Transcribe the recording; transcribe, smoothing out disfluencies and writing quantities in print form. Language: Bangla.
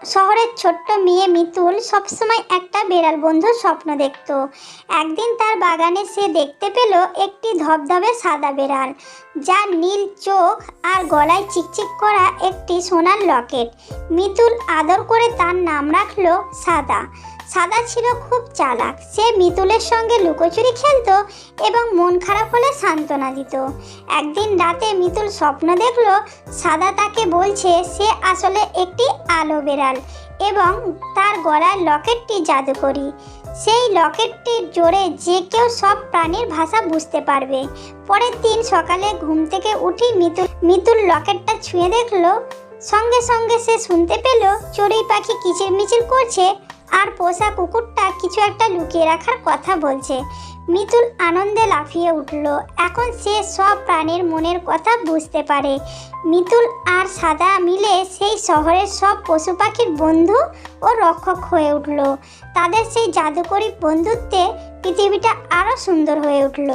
শহরের ছোট্ট মেয়ে মিতুল সবসময় একটা বেড়াল বন্ধুর স্বপ্ন দেখত। একদিন তার বাগানে সে দেখতে পেল একটি ধবধবে সাদা বেড়াল, যার নীল চোখ আর গলায় চিকচিক করা একটি সোনার লকেট। মিতুল আদর করে তার নাম রাখলো সাদা। সাদা ছিল খুব চালাক। সে মিতুলের সঙ্গে লুকোচুরি খেলতো এবং মন খারাপ হলে সান্ত্বনা দিত। একদিন রাতে মিতুল স্বপ্ন দেখলো সাদা তাকে বলছে সে আসলে একটি আলো বেড়াল এবং তার গলার লকেটটি জাদুকরি। সেই লকেটটির জোরে যে কেউ সব প্রাণীর ভাষা বুঝতে পারবে। পরের দিন সকালে ঘুম থেকে উঠি মিতুল লকেটটা ছুঁয়ে দেখলো। সঙ্গে সঙ্গে সে শুনতে পেল চড়ুই পাখি কিচিরমিচির করছে আর পোষা কুকুরটা কিছু একটা লুকিয়ে রাখার কথা বলছে। মিতুল আনন্দে লাফিয়ে উঠল। এখন সে সব প্রাণীর মনের কথা বুঝতে পারে। মিতুল আর সাদা মিলে সেই শহরের সব পশু পাখির বন্ধু ও রক্ষক হয়ে উঠল। তাদের সেই জাদুকরী বন্ধুত্বে পৃথিবীটা আরও সুন্দর হয়ে উঠল।